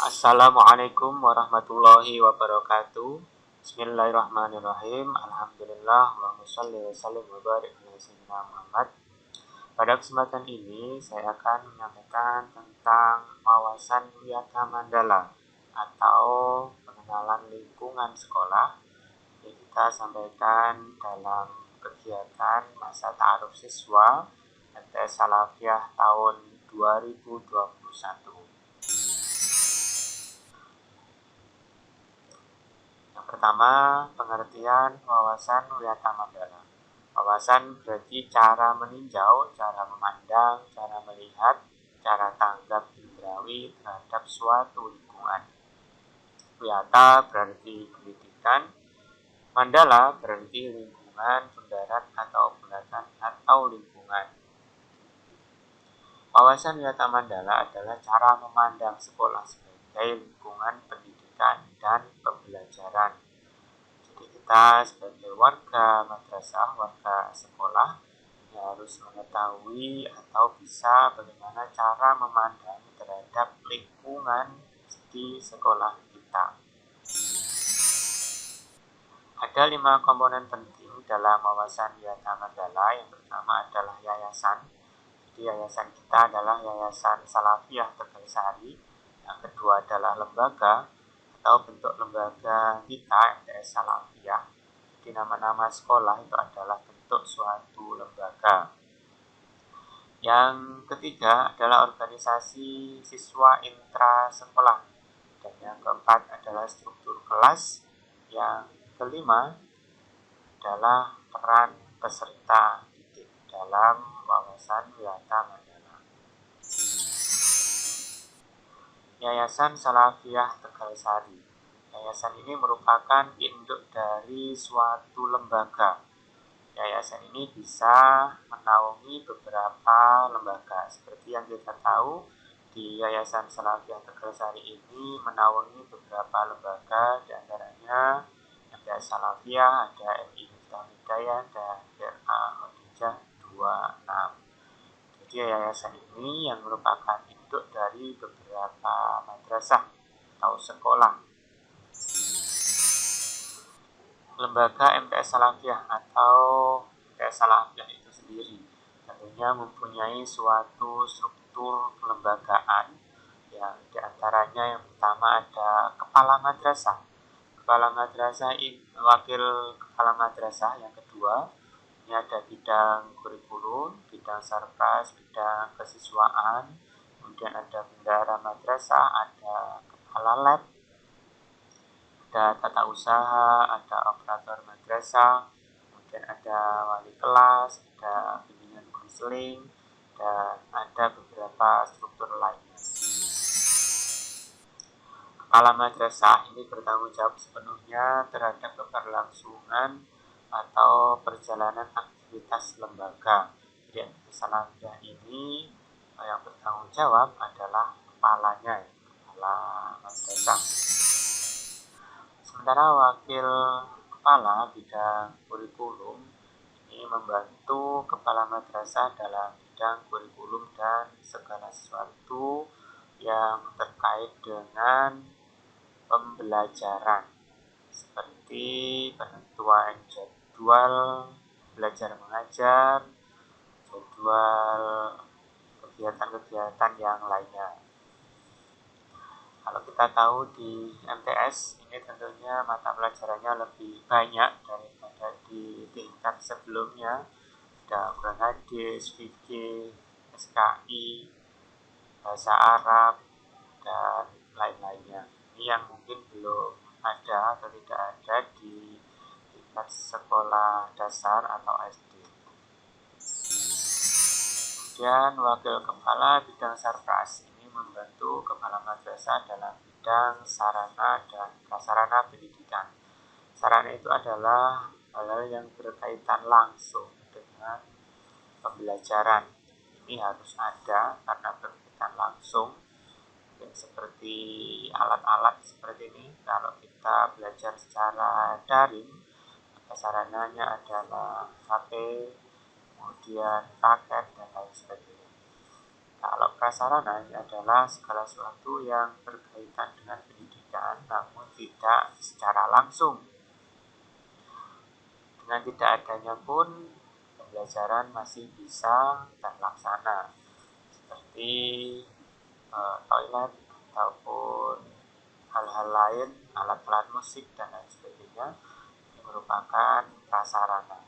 Assalamualaikum warahmatullahi wabarakatuh. Bismillahirrahmanirrahim. Alhamdulillah. Allahumma shalli wa sallim wa barik ala sayyidina Muhammad. Pada kesempatan ini saya akan menyampaikan tentang wawasan Wiyata Mandala atau pengenalan lingkungan sekolah yang kita sampaikan dalam kegiatan masa ta'aruf siswa MTS Salafiyah tahun 2021. Yang pertama, pengertian wawasan Wiyata Mandala. Wawasan berarti cara meninjau, cara memandang, cara melihat, cara tanggap indrawi terhadap suatu lingkungan. Wiyata berarti pendidikan, Mandala berarti lingkungan, bundaran atau bulatan atau lingkungan. Wawasan Wiyata Mandala adalah cara memandang sekolah sebagai lingkungan pendidikan dan pembelajaran. Jadi kita sebagai warga madrasah, warga sekolah harus mengetahui atau bisa bagaimana cara memandang terhadap lingkungan di sekolah kita. Ada 5 komponen penting dalam wawasan Wiyata Mandala. Yang pertama adalah yayasan. Jadi yayasan kita adalah Yayasan Salafiyah Tegalsari. Yang kedua adalah lembaga atau bentuk lembaga kita MTS Salafiyah. Jadi nama-nama sekolah itu adalah bentuk suatu lembaga. Yang ketiga adalah organisasi siswa intra sekolah. Dan yang keempat adalah struktur kelas. Yang kelima adalah peran peserta didik dalam wawasan Wiyata Mandala. Yayasan Salafiyah Tegalsari. Yayasan ini merupakan induk dari suatu lembaga. Yayasan ini bisa menaungi beberapa lembaga. Seperti yang kita tahu, di Yayasan Salafiyah Tegalsari ini menaungi beberapa lembaga, diantaranya MTS Salafiyah, ada MI Miftahul Hidayah, dan RA Khadijah 26. Jadi yayasan ini yang merupakan induk dari beberapa madrasah atau sekolah. Lembaga MTS Salafiyah atau MTS Salafiyah itu sendiri tentunya mempunyai suatu struktur kelembagaan yang diantaranya yang pertama ada kepala madrasah. Kepala madrasah ini wakil kepala madrasah. Yang kedua, ini ada bidang kurikulum, bidang sarpras, bidang kesiswaan, kemudian ada bendahara madrasah, ada kepala lab, ada tata usaha, ada operator madrasah, kemudian ada wali kelas, ada bimbingan konseling, dan ada beberapa struktur lainnya. Kepala madrasah ini bertanggung jawab sepenuhnya terhadap keberlangsungan atau perjalanan aktivitas lembaga. Jadi Salafiyah ini yang bertanggung jawab adalah kepalanya, kepala madrasah. Sementara wakil kepala bidang kurikulum ini membantu kepala madrasah dalam bidang kurikulum dan segala sesuatu yang terkait dengan pembelajaran, seperti penentuan jadwal belajar mengajar, jadwal kegiatan-kegiatan yang lainnya. Kalau kita tahu di MTS ini tentunya mata pelajarannya lebih banyak daripada di tingkat sebelumnya. Ada Quran Hadis, Fikih, SKI, bahasa Arab, dan lain-lainnya. Ini yang mungkin belum ada atau tidak ada di tingkat sekolah dasar atau SD. Kemudian wakil kepala bidang sarpras ini membantu kepala madrasah dalam bidang sarana dan prasarana pendidikan. Sarana itu adalah hal-hal yang berkaitan langsung dengan pembelajaran. Ini harus ada karena berkaitan langsung. Seperti alat-alat seperti ini, kalau kita belajar secara daring, maka sarananya adalah HP, kemudian paket, dan lain sebagainya. Kalau prasarana ini adalah segala sesuatu yang berkaitan dengan pendidikan namun tidak secara langsung. Dengan tidak adanya pun pembelajaran masih bisa terlaksana, seperti toilet ataupun hal-hal lain, alat-alat musik dan lain sebagainya. Ini merupakan prasarana.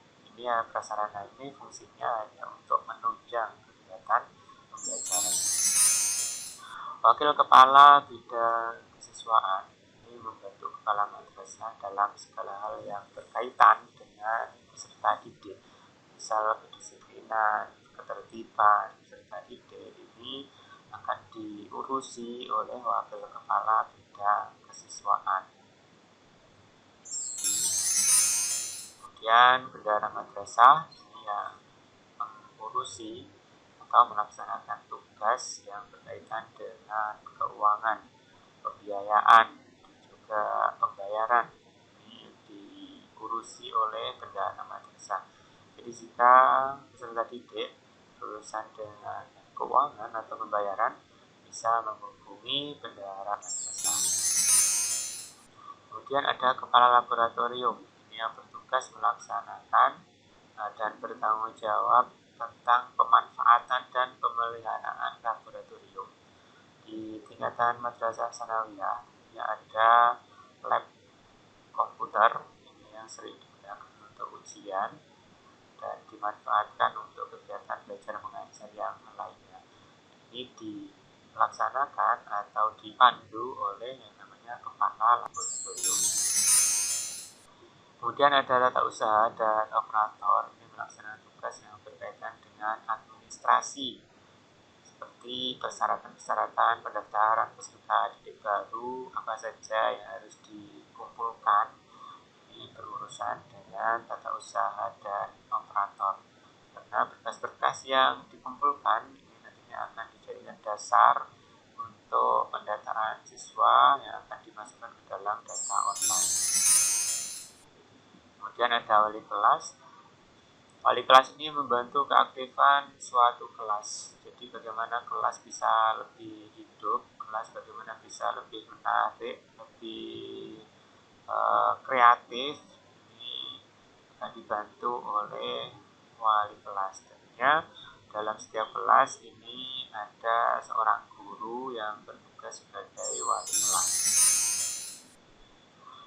Prasarana ini fungsinya hanya untuk menunjang kegiatan pembelajaran. Wakil Kepala Bidang Kesiswaan ini membantu Kepala Madrasah dalam segala hal yang berkaitan dengan peserta didik. Misal kedisiplinan, ketertiban peserta didik ini akan diurusi oleh Wakil Kepala Bidang Kesiswaan. Kemudian bendahara madrasah ini yang mengurusi atau melaksanakan tugas yang berkaitan dengan keuangan, pembiayaan, dan juga pembayaran. Ini diurusi oleh bendahara madrasah. Jadi jika peserta didik berurusan dengan keuangan atau pembayaran, bisa menghubungi bendahara madrasah. Kemudian ada kepala laboratorium yang bertugas melaksanakan dan bertanggung jawab tentang pemanfaatan dan pemeliharaan laboratorium. Di tingkatan madrasah sanawiyah ini ada lab komputer ini yang sering digunakan untuk ujian dan dimanfaatkan untuk kegiatan belajar mengajar yang lainnya. Ini dilaksanakan atau dipandu oleh yang namanya kepala laboratorium. Kemudian ada tata usaha dan operator, ini melaksanakan tugas yang berkaitan dengan administrasi seperti persyaratan-persyaratan pendaftaran peserta didik baru, apa saja yang harus dikumpulkan. Ini berurusan dengan tata usaha dan operator. Karena berkas-berkas yang dikumpulkan ini nantinya akan dijadikan dasar untuk pendataan siswa yang akan dimasukkan ke dalam data online. Kemudian ada wali kelas. Wali kelas ini membantu keaktifan suatu kelas. Jadi bagaimana kelas bisa lebih hidup, kelas bagaimana bisa lebih menarik, lebih kreatif. Ini akan dibantu oleh wali kelas. Tentunya dalam setiap kelas ini ada seorang guru yang bertugas sebagai wali kelas.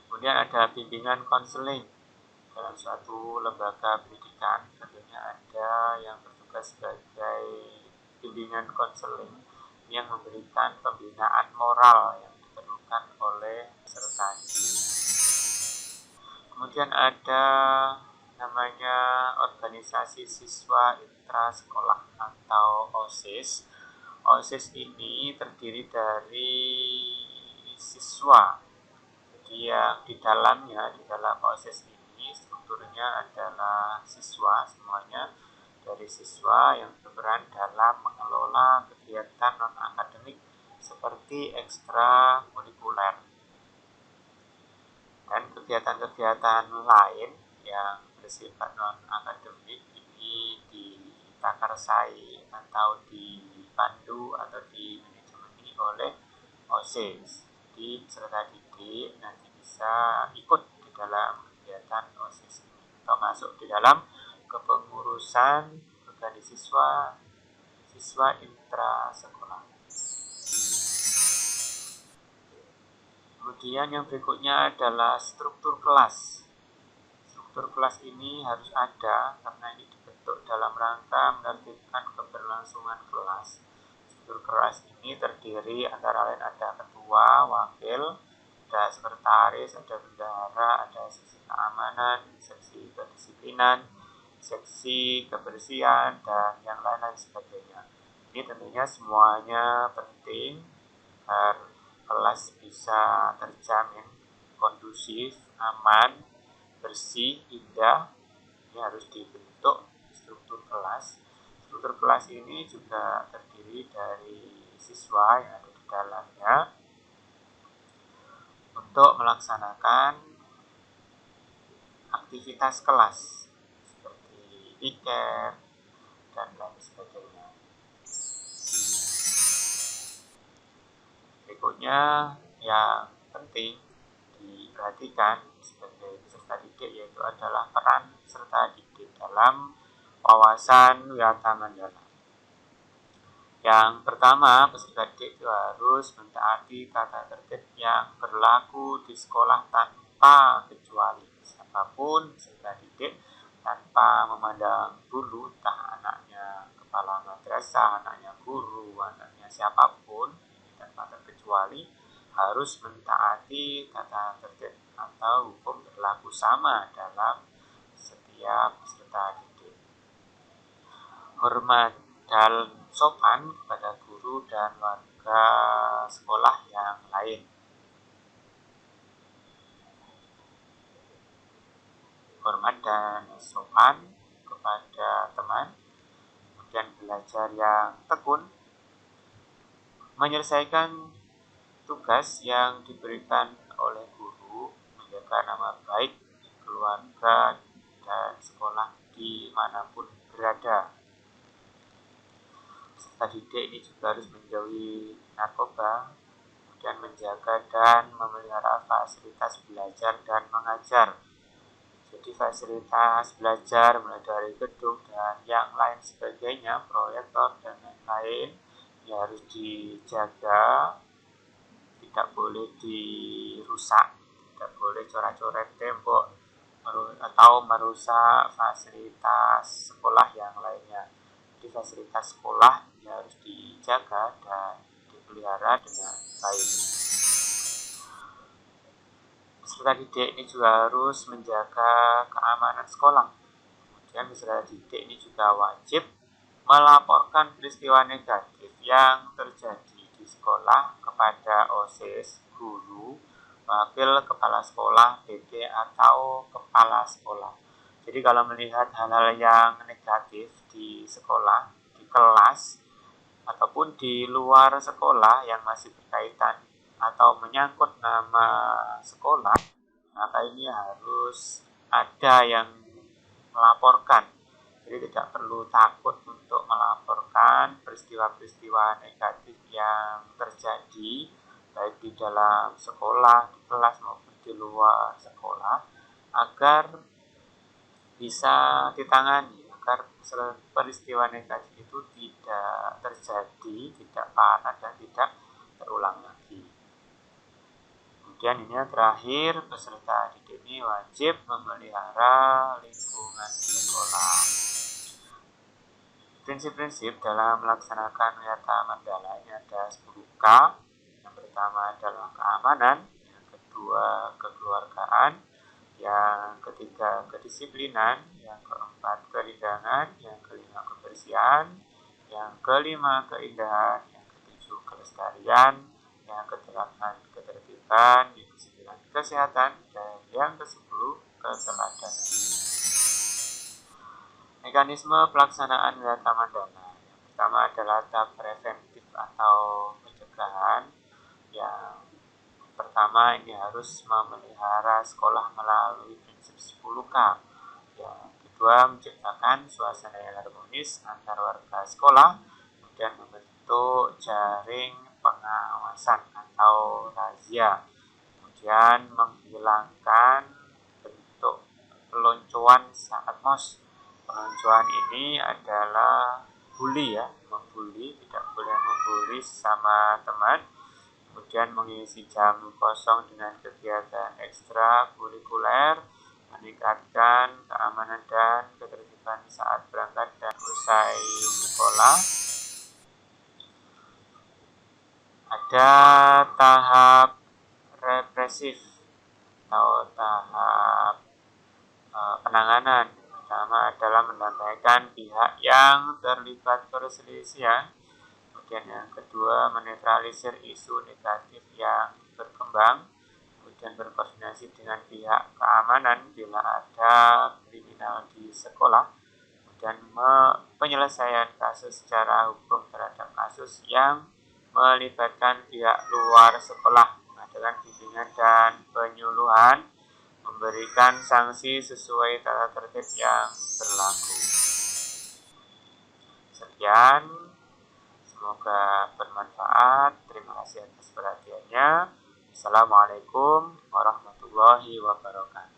Kemudian ada bimbingan konseling. Dalam suatu lembaga pendidikan tentunya ada yang bertugas sebagai bimbingan konseling yang memberikan pembinaan moral yang diperlukan oleh peserta didik. Kemudian ada namanya organisasi siswa intrasekolah atau OSIS. OSIS ini terdiri dari siswa. Jadi yang di dalam OSIS ini strukturnya adalah siswa semuanya, dari siswa yang berperan dalam mengelola kegiatan non-akademik seperti ekstrakurikuler dan kegiatan-kegiatan lain yang bersifat non-akademik ini ditakarsai atau dipandu atau dimanajemen oleh OSIS. Jadi peserta didik nanti bisa ikut di dalam kegiatan OSIS ini atau masuk di dalam kepengurusan organisasi siswa intrasekolah. Kemudian yang berikutnya adalah struktur kelas. Struktur kelas ini harus ada karena ini dibentuk dalam rangka menertibkan keberlangsungan kelas. Struktur kelas ini terdiri antara lain ada ketua, wakil, ada sekretaris, ada bendahara, ada seksi keamanan, seksi kedisiplinan, seksi kebersihan, dan yang lain-lain sebagainya. Ini tentunya semuanya penting agar kelas bisa terjamin kondusif, aman, bersih, indah. Ini harus dibentuk struktur kelas. Struktur kelas ini juga terdiri dari siswa yang ada di dalamnya untuk melaksanakan aktivitas kelas seperti piket dan lain sebagainya. berikutnya yang penting diperhatikan sebagai peserta didik yaitu adalah peran peserta didik dalam wawasan Wiyata Mandala. Yang pertama, peserta didik itu harus mentaati tata tertib yang berlaku di sekolah tanpa kecuali. Siapapun peserta didik tanpa memandang bulu, entah anaknya kepala madrasah, anaknya guru, anaknya siapapun, tanpa terkecuali harus mentaati tata tertib atau hukum berlaku sama dalam setiap peserta didik. Hormat dan sopan kepada guru dan warga sekolah yang lain. Hormat dan sopan kepada teman, kemudian belajar yang tekun, menyelesaikan tugas yang diberikan oleh guru, menjaga nama baik keluarga dan sekolah dimanapun berada. Peserta didik ini juga harus menjauhi narkoba, kemudian menjaga dan memelihara fasilitas belajar dan mengajar. Jadi fasilitas belajar mulai dari gedung dan yang lain sebagainya, proyektor dan lain-lain, ya harus dijaga, tidak boleh dirusak, tidak boleh coret-coret tembok atau merusak fasilitas sekolah yang lainnya. Jadi fasilitas sekolah ya harus dijaga dan dipelihara dengan baik. Peserta didik ini juga harus menjaga keamanan sekolah. Kemudian peserta didik ini juga wajib melaporkan peristiwa negatif yang terjadi di sekolah kepada OSIS, guru, wakil kepala sekolah, PD, atau kepala sekolah. Jadi kalau melihat hal-hal yang negatif di sekolah, di kelas, ataupun di luar sekolah yang masih berkaitan atau menyangkut nama sekolah, maka ini harus ada yang melaporkan. Jadi tidak perlu takut untuk melaporkan peristiwa-peristiwa negatif yang terjadi baik di dalam sekolah, di kelas maupun di luar sekolah, agar bisa ditangani, agar peristiwa negatif itu tidak terjadi, tidak parah dan tidak terulang lagi. Kemudian ini yang terakhir, peserta didik ini wajib memelihara lingkungan sekolah. Prinsip-prinsip dalam melaksanakan Wiyata Mandala ini ada 10K. Yang pertama adalah keamanan, yang kedua kekeluargaan, yang ketiga kedisiplinan, yang keempat kerindangan, yang kelima kebersihan, yang kelima keindahan, yang ketujuh kelestarian, yang kedelapan ketertiban, yang kesembilan kesehatan, dan yang kesepuluh keteladanan. Mekanisme pelaksanaan Wiyata Mandala. Yang pertama adalah tahap preventif atau pencegahan. Yang pertama ini harus memelihara sekolah melalui prinsip 10K. Yang kedua menciptakan suasana yang harmonis antar warga sekolah. Kemudian membentuk jaring pengawasan atau razia. Kemudian menghilangkan bentuk peloncoan saat MOS. Peloncoan ini adalah bully ya, membuli, tidak boleh membuli sama teman. Kemudian mengisi jam kosong dengan kegiatan ekstra kurikuler, meningkatkan keamanan dan ketertiban saat berangkat dan usai sekolah. Ada tahap represif atau tahap penanganan. Pertama adalah mendamaikan pihak yang terlibat perselisihan. Kemudian yang kedua menetralisir isu negatif yang berkembang. Kemudian berkoordinasi dengan pihak keamanan bila ada kriminal di sekolah. Kemudian penyelesaian kasus secara hukum terhadap kasus yang melibatkan pihak luar sekolah, mengadakan bimbingan dan penyuluhan, memberikan sanksi sesuai tata tertib yang berlaku. Sekian, semoga bermanfaat. Terima kasih atas perhatiannya. Assalamualaikum warahmatullahi wabarakatuh.